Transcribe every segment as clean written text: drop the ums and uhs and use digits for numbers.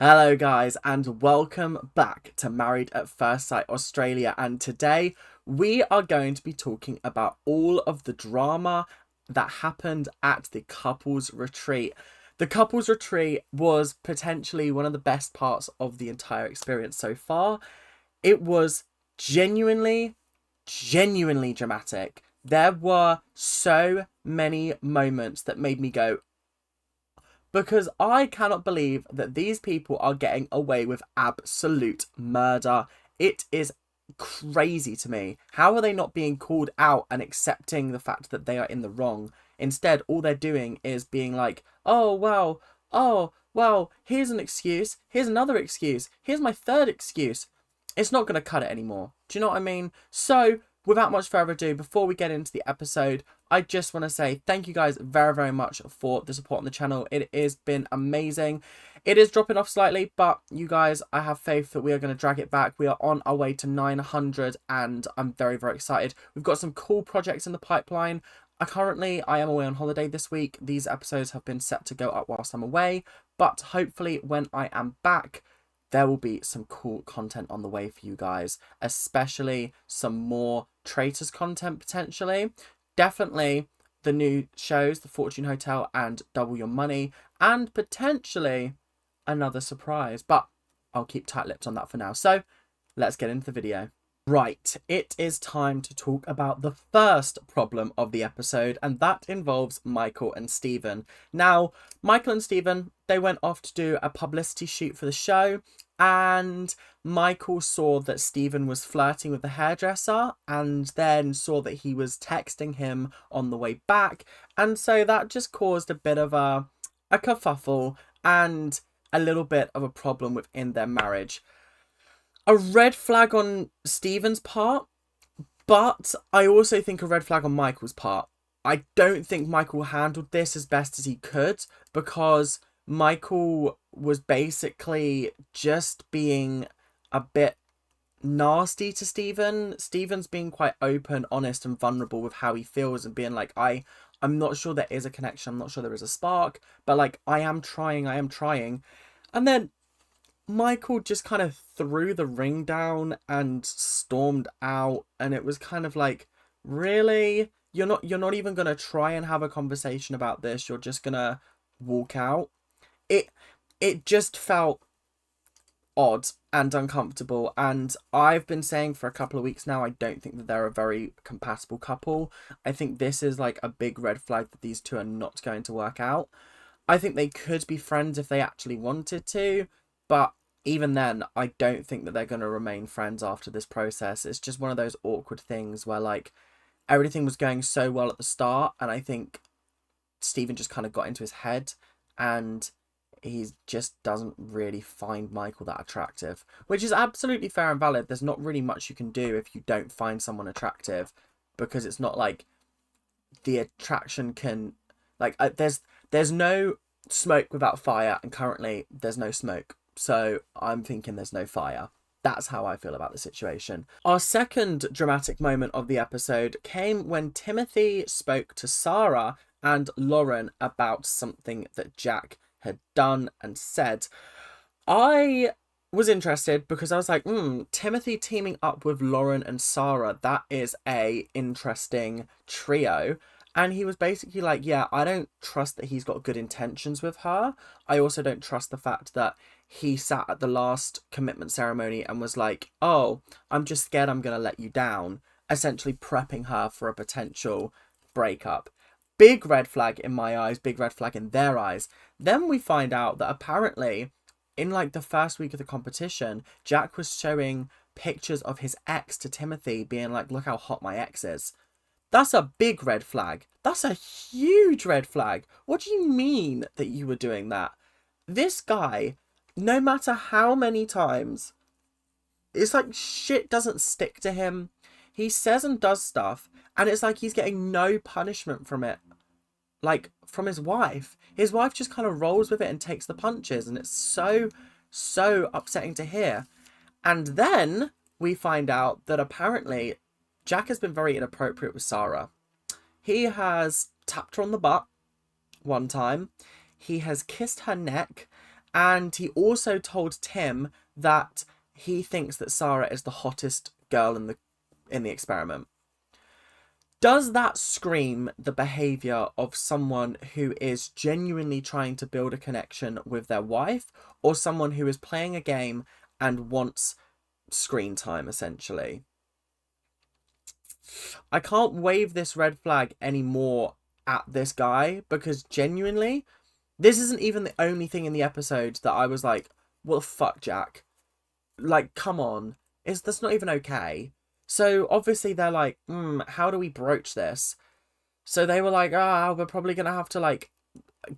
Hello guys and welcome back to Married at First Sight Australia, and today we are going to be talking about all of the drama that happened at the couples retreat. The couples retreat was potentially one of the best parts of the entire experience so far. It was genuinely dramatic. There were so many moments that made me go, because I cannot believe that these people are getting away with absolute murder. It is crazy to me. How are they not being called out and accepting the fact that they are in the wrong? Instead, all they're doing is being like, oh, well, here's an excuse, here's another excuse, here's my third excuse. It's not going to cut it anymore. Do you know what I mean? So, without much further ado, before we get into the episode, I just want to say thank you guys very, very much for the support on the channel. It has been amazing. It is dropping off slightly, but you guys, I have faith that we are going to drag it back. We are on our way to 900 and I'm very, very excited. We've got some cool projects in the pipeline. I am away on holiday this week. These episodes have been set to go up whilst I'm away, but hopefully when I am back, there will be some cool content on the way for you guys, especially some more Traitors content potentially. Definitely the new shows, The Fortune Hotel and Double Your Money, and potentially another surprise. But I'll keep tight-lipped on that for now. So let's get into the video. Right, it is time to talk about the first problem of the episode, and that involves Michael and Stephen. Now, Michael and Stephen, they went off to do a publicity shoot for the show, and Michael saw that Stephen was flirting with the hairdresser, and then saw that he was texting him on the way back, and so that just caused a bit of a kerfuffle and a little bit of a problem within their marriage. A red flag on Stephen's part, but I also think a red flag on Michael's part. I don't think Michael handled this as best as he could, because Michael was basically just being a bit nasty to Stephen. Stephen's being quite open, honest and vulnerable with how he feels and being like, I'm not sure there is a connection, I'm not sure there is a spark, but like, I am trying. And then Michael just kind of threw the ring down and stormed out, and it was kind of like, really? You're not even gonna try and have a conversation about this, you're just gonna walk out? It just felt odd and uncomfortable, and I've been saying for a couple of weeks now, I don't think that they're a very compatible couple. I think this is like a big red flag that these two are not going to work out. I think they could be friends if they actually wanted to, but even then, I don't think that they're going to remain friends after this process. It's just one of those awkward things where, like, everything was going so well at the start, and I think Stephen just kind of got into his head, and he just doesn't really find Michael that attractive, which is absolutely fair and valid. There's not really much you can do if you don't find someone attractive, because it's not like the attraction can, like, there's no smoke without fire, and currently there's no smoke. So I'm thinking there's no fire. That's how I feel about the situation. Our second dramatic moment of the episode came when Timothy spoke to Sarah and Lauren about something that Jack had done and said. I was interested because I was like, Timothy teaming up with Lauren and Sarah, that is a interesting trio. And he was basically like, yeah, I don't trust that he's got good intentions with her. I also don't trust the fact that he sat at the last commitment ceremony and was like, oh, I'm just scared I'm going to let you down, essentially prepping her for a potential breakup. Big red flag in my eyes, big red flag in their eyes. Then we find out that apparently in like the first week of the competition, Jack was showing pictures of his ex to Timothy, being like, look how hot my ex is. That's a big red flag. That's a huge red flag. What do you mean that you were doing that? This guy, no matter how many times, it's like shit doesn't stick to him. He says and does stuff, and it's like he's getting no punishment from it. Like, from his wife. His wife just kind of rolls with it and takes the punches, and it's so upsetting to hear. And then we find out that apparently Jack has been very inappropriate with Sarah. He has tapped her on the butt one time. He has kissed her neck, And he also told Tim that he thinks that Sarah is the hottest girl in the experiment. Does that scream the behaviour of someone who is genuinely trying to build a connection with their wife, or someone who is playing a game and wants screen time, essentially? I can't wave this red flag anymore at this guy, because genuinely, this isn't even the only thing in the episode that I was like, what the fuck, Jack? Like, come on. That's not even okay. So obviously they're like, how do we broach this? So they were like, we're probably going to have to like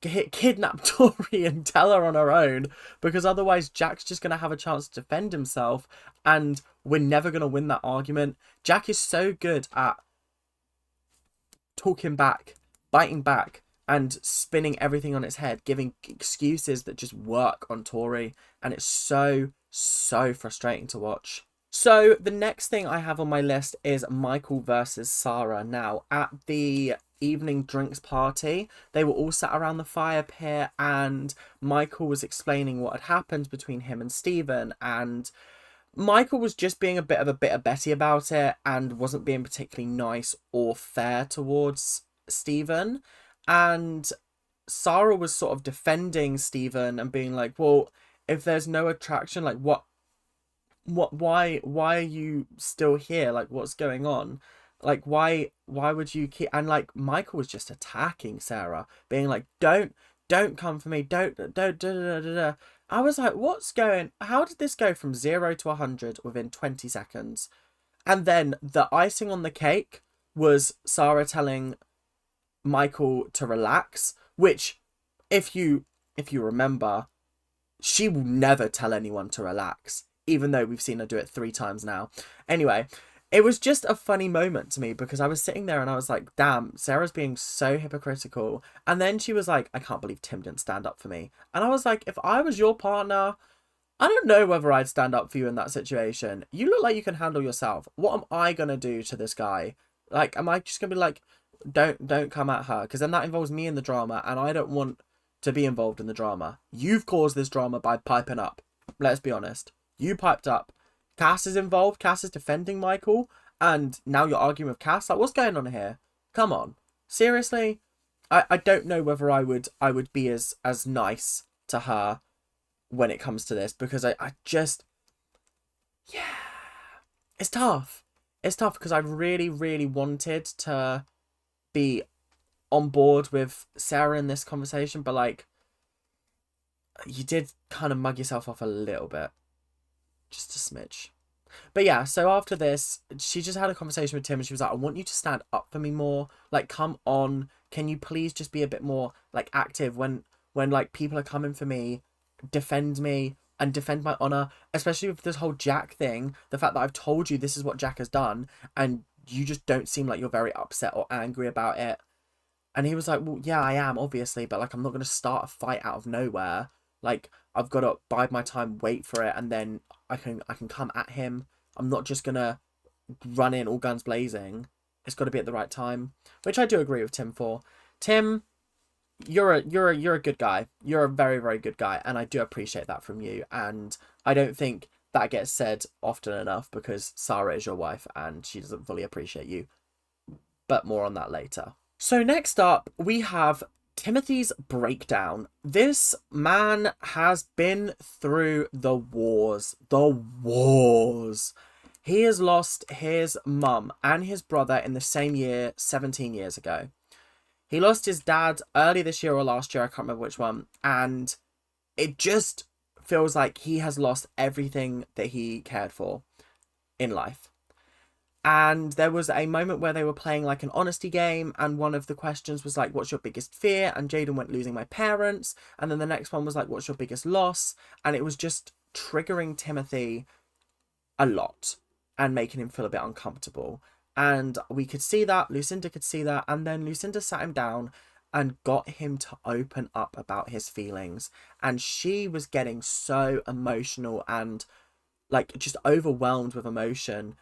kidnap Tori and tell her on her own, because otherwise Jack's just going to have a chance to defend himself and we're never going to win that argument. Jack is so good at talking back, biting back, and spinning everything on its head, giving excuses that just work on Tori, and it's so frustrating to watch. So the next thing I have on my list is Michael versus Sarah. Now, at the evening drinks party, they were all sat around the fire pit and Michael was explaining what had happened between him and Stephen, and Michael was just being a bit of a bitter Betty about it and wasn't being particularly nice or fair towards Stephen. And Sarah was sort of defending Stephen and being like, well, if there's no attraction, like why are you still here? Like, what's going on? Like, why would you keep? And like, Michael was just attacking Sarah, being like, don't come for me, don't. I was like, how did this go from 0 to 100 within 20 seconds? And then the icing on the cake was Sarah telling Michael to relax, which, if you remember, she will never tell anyone to relax, even though we've seen her do it 3 times now. Anyway, it was just a funny moment to me, because I was sitting there and I was like, damn, Sarah's being so hypocritical. And then she was like, I can't believe Tim didn't stand up for me. And I was like, if I was your partner, I don't know whether I'd stand up for you in that situation. You look like you can handle yourself. What am I going to do to this guy? Like, am I just going to be like, don't come at her? Because then that involves me in the drama, and I don't want to be involved in the drama. You've caused this drama by piping up. Let's be honest. You piped up. Cass is involved. Cass is defending Michael, and now you're arguing with Cass. Like, what's going on here? Come on, seriously. I don't know whether I would be as nice to her when it comes to this, because I just, yeah, it's tough. It's tough because I really wanted to be on board with Sarah in this conversation, but like, you did kind of mug yourself off a little bit. Just a smidge. But yeah, so after this, she just had a conversation with Tim and she was like, I want you to stand up for me more. Like, come on. Can you please just be a bit more, like, active when like, people are coming for me? Defend me and defend my honour. Especially with this whole Jack thing. The fact that I've told you this is what Jack has done and you just don't seem like you're very upset or angry about it. And he was like, well, yeah, I am, obviously. But, like, I'm not going to start a fight out of nowhere. Like, I've got to bide my time, wait for it, and then I can come at him. I'm not just gonna run in all guns blazing. It's got to be at the right time, which I do agree with Tim for. Tim, you're a good guy. You're a very, very good guy, and I do appreciate that from you. And I don't think that gets said often enough, because Sarah is your wife and she doesn't fully appreciate you. But more on that later. So next up, we have Timothy's breakdown. This man has been through the wars. He has lost his mum and his brother in the same year 17 years ago. He lost his dad early this year or last year, I can't remember which one, and it just feels like he has lost everything that he cared for in life. And there was a moment where they were playing like an honesty game, and one of the questions was like, what's your biggest fear? And Jaden went, losing my parents. And then the next one was like, what's your biggest loss? And it was just triggering Timothy a lot and making him feel a bit uncomfortable. And we could see that, Lucinda could see that, and then Lucinda sat him down and got him to open up about his feelings. And she was getting so emotional and like just overwhelmed with emotion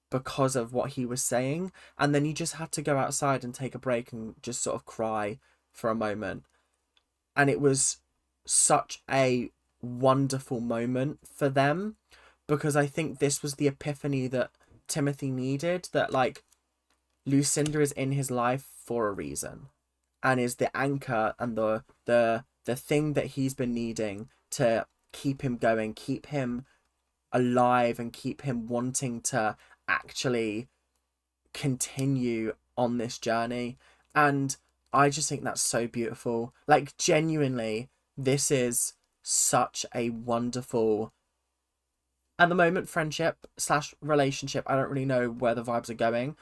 because of what he was saying. And then you just had to go outside and take a break and just sort of cry for a moment. And it was such a wonderful moment for them, because I think this was the epiphany that Timothy needed, that like Lucinda is in his life for a reason and is the anchor and the thing that he's been needing to keep him going, keep him alive, and keep him wanting to actually continue on this journey. And I just think that's so beautiful. Like, genuinely, this is such a wonderful, at the moment, friendship slash relationship. I don't really know where the vibes are going,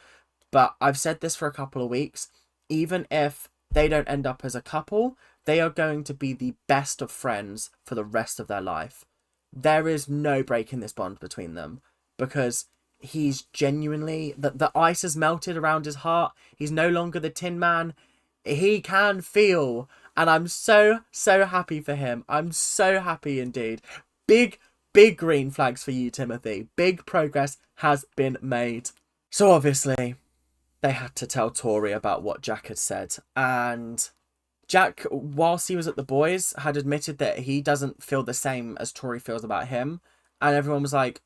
but I've said this for a couple of weeks. Even if they don't end up as a couple, they are going to be the best of friends for the rest of their life. There is no break in this bond between them, because he's genuinely, the ice has melted around his heart. He's no longer the Tin Man. He can feel, and I'm so happy for him. I'm so happy indeed. Big green flags for you, Timothy. Big progress has been made. So obviously they had to tell Tori about what Jack had said, and Jack, whilst he was at the boys, had admitted that he doesn't feel the same as Tori feels about him. And everyone was like,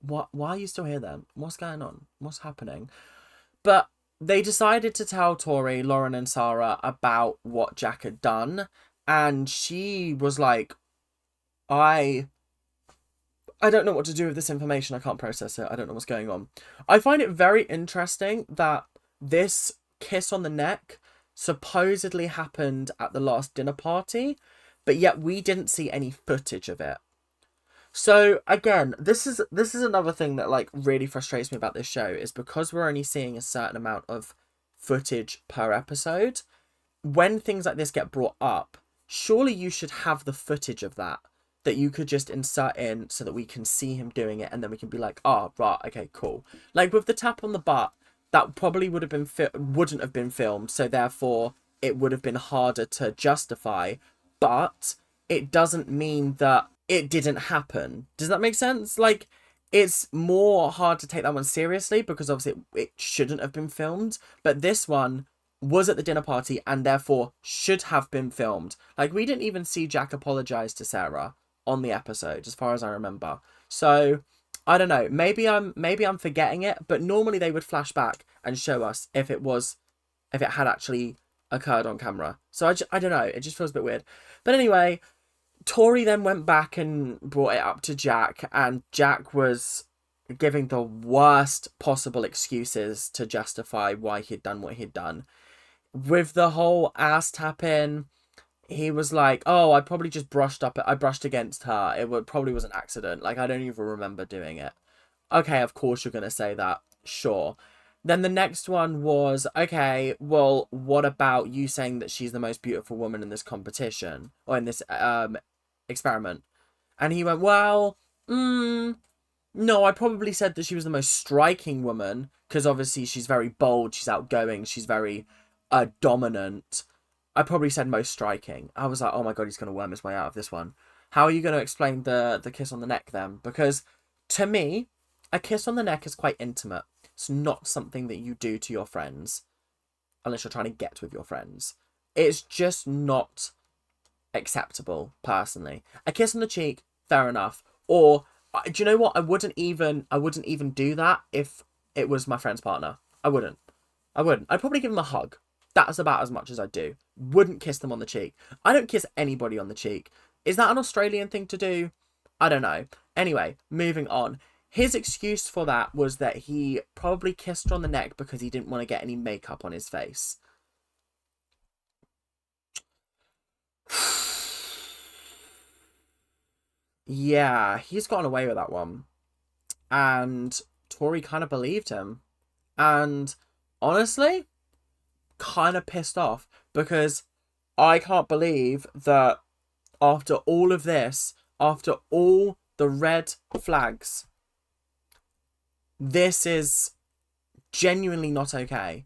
"What? Why are you still here then? What's going on? What's happening?" But they decided to tell Tori, Lauren and Sarah about what Jack had done. And she was like, I don't know what to do with this information. I can't process it. I don't know what's going on. I find it very interesting that this kiss on the neck supposedly happened at the last dinner party, but yet we didn't see any footage of it. So again, this is another thing that like really frustrates me about this show, is because we're only seeing a certain amount of footage per episode. When things like this get brought up, surely you should have the footage of that you could just insert in so that we can see him doing it, and then we can be like, oh, right, okay, cool. Like with the tap on the butt, that probably wouldn't have been filmed, so therefore it would have been harder to justify, but it doesn't mean that it didn't happen. Does that make sense? Like, it's more hard to take that one seriously because obviously it shouldn't have been filmed, but this one was at the dinner party and therefore should have been filmed. Like, we didn't even see Jack apologize to Sarah on the episode, as far as I remember. So I don't know, maybe I'm forgetting it, but normally they would flash back and show us if it had actually occurred on camera. So I don't know, it just feels a bit weird. But anyway, Tori then went back and brought it up to Jack, and Jack was giving the worst possible excuses to justify why he'd done what he'd done. With the whole ass tapping, he was like, oh, I probably just brushed against her. Probably was an accident. Like, I don't even remember doing it. Okay, of course you're going to say that. Sure. Then the next one was, okay, well, what about you saying that she's the most beautiful woman in this competition, or in this experiment? And he went, well, no, I probably said that she was the most striking woman, because obviously she's very bold, she's outgoing, she's very dominant. I probably said most striking. I was like, oh my god, he's going to worm his way out of this one. How are you going to explain the kiss on the neck then? Because to me, a kiss on the neck is quite intimate. It's not something that you do to your friends, unless you're trying to get with your friends. It's just not acceptable, personally. A kiss on the cheek, fair enough. Or, do you know what? I wouldn't even do that if it was my friend's partner. I wouldn't. I'd probably give him a hug. That's about as much as I do. Wouldn't kiss them on the cheek. I don't kiss anybody on the cheek. Is that an Australian thing to do? I don't know. Anyway, moving on. His excuse for that was that he probably kissed her on the neck because he didn't want to get any makeup on his face. Yeah, he's gotten away with that one. And Tori kind of believed him. And honestly, kind of pissed off, because I can't believe that after all of this, after all the red flags, this is genuinely not okay.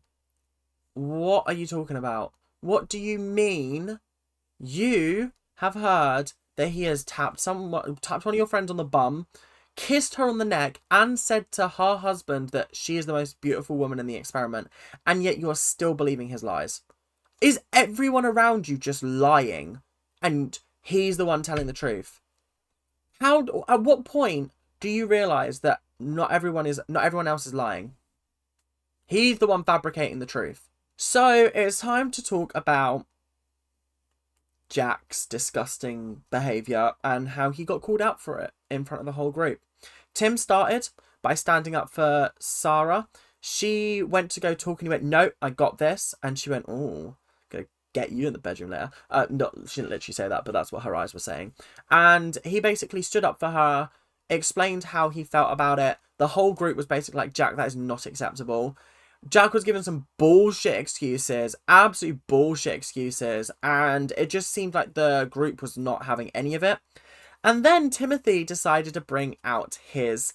What are you talking about? What do you mean you have heard that he has tapped one of your friends on the bum, kissed her on the neck, and said to her husband that she is the most beautiful woman in the experiment, and yet you're still believing his lies? Is everyone around you just lying, and he's the one telling the truth. At what point do you realise that not everyone else is lying? He's the one fabricating the truth. So it's time to talk about Jack's disgusting behaviour and how he got called out for it in front of the whole group. Tim started by standing up for Sarah. She went to go talk and he went, "No, I got this." And she went, "Oh, gonna get you in the bedroom later." No, she didn't literally say that, but that's what her eyes were saying. And he basically stood up for her, explained how he felt about it. The whole group was basically like, "Jack, that is not acceptable." Jack was given some bullshit excuses, absolute bullshit excuses, and it just seemed like the group was not having any of it. And then Timothy decided to bring out his,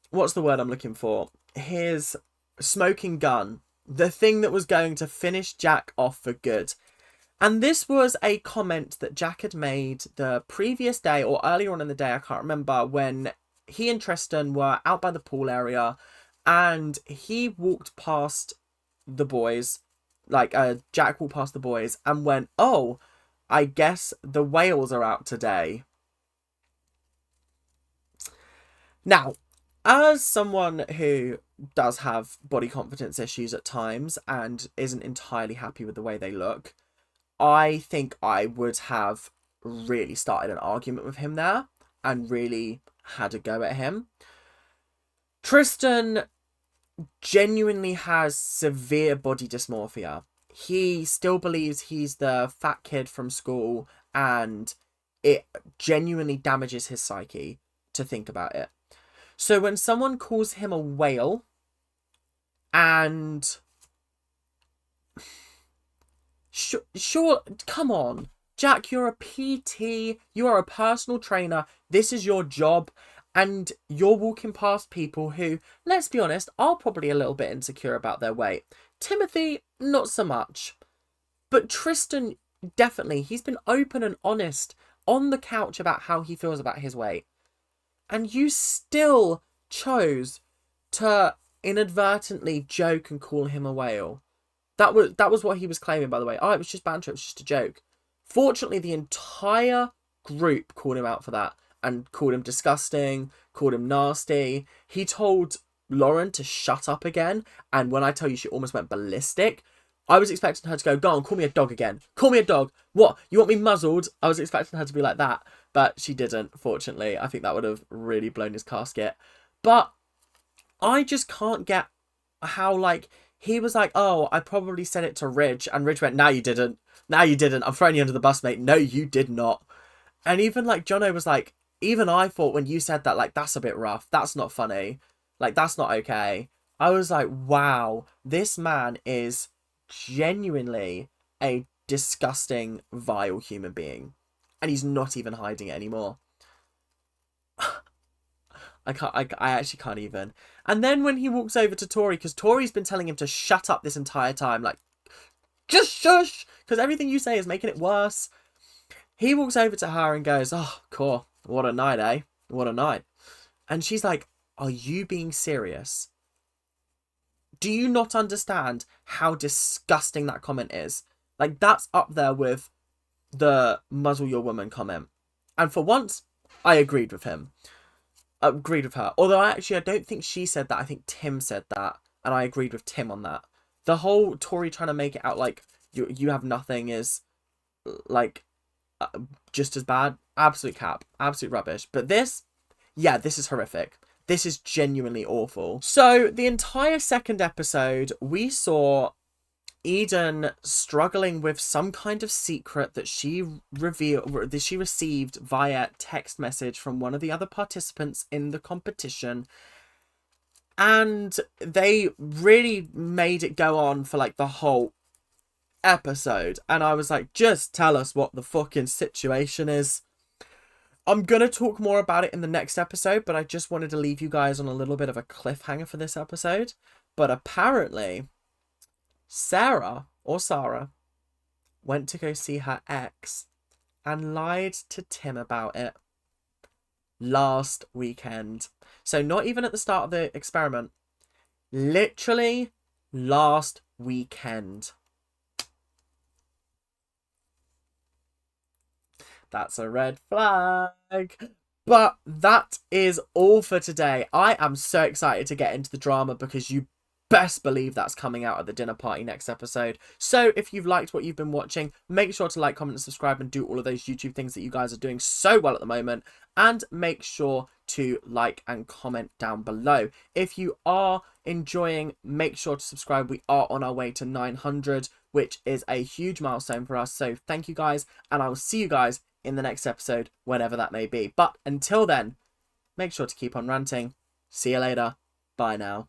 what's the word I'm looking for? His smoking gun, the thing that was going to finish Jack off for good. And this was a comment that Jack had made the previous day or earlier on in the day, I can't remember, when he and Tristan were out by the pool area and he walked past the boys, Jack walked past the boys and went, "Oh, I guess the whales are out today." Now, as someone who does have body confidence issues at times and isn't entirely happy with the way they look, I think I would have really started an argument with him there and really had a go at him. Tristan genuinely has severe body dysmorphia. He still believes he's the fat kid from school and it genuinely damages his psyche to think about it. So when someone calls him a whale and... Sure, come on. Jack, you're a PT, you are a personal trainer, this is your job, and you're walking past people who, let's be honest, are probably a little bit insecure about their weight. Timothy, not so much. But Tristan, definitely, he's been open and honest on the couch about how he feels about his weight. And you still chose to inadvertently joke and call him a whale. That was what he was claiming, by the way. Oh, it was just banter, it was just a joke. Fortunately, the entire group called him out for that and called him disgusting, called him nasty. He told Lauren to shut up again, and when I tell you she almost went ballistic, I was expecting her to go on, call me a dog again. Call me a dog. What? You want me muzzled? I was expecting her to be like that, but she didn't, fortunately. I think that would have really blown his casket. But I just can't get how, he was like, "Oh, I probably said it to Ridge," and Ridge went, "No, you didn't. No, you didn't. I'm throwing you under the bus, mate. No, you did not." And even, Jono was like, "Even I thought when you said that, that's a bit rough. That's not funny. That's not okay." I was like, wow, this man is genuinely a disgusting, vile human being. And he's not even hiding it anymore. I actually can't even. And then when he walks over to Tori, because Tori's been telling him to shut up this entire time, just shush, because everything you say is making it worse. He walks over to her and goes, "Oh, cool. What a night, eh? What a night." And she's like, "Are you being serious? Do you not understand how disgusting that comment is?" That's up there with the muzzle your woman comment. And for once, I agreed with him. Agreed with her. Although I don't think she said that. I think Tim said that. And I agreed with Tim on that. The whole Tori trying to make it out like you have nothing is just as bad. Absolute cap. Absolute rubbish. But this is horrific. This is genuinely awful. So the entire second episode, we saw Eden struggling with some kind of secret that she received via text message from one of the other participants in the competition. And they really made it go on for the whole episode. And I was like, just tell us what the fucking situation is. I'm going to talk more about it in the next episode, but I just wanted to leave you guys on a little bit of a cliffhanger for this episode. But apparently, Sarah went to go see her ex and lied to Tim about it last weekend. So not even at the start of the experiment. Literally last weekend. That's a red flag. But that is all for today. I am so excited to get into the drama because you best believe that's coming out at the dinner party next episode. So if you've liked what you've been watching, make sure to like, comment, and subscribe and do all of those YouTube things that you guys are doing so well at the moment. And make sure to like and comment down below. If you are enjoying, make sure to subscribe. We are on our way to 900, which is a huge milestone for us. So thank you guys, and I will see you guys in the next episode, whenever that may be. But until then, make sure to keep on ranting. See you later. Bye now.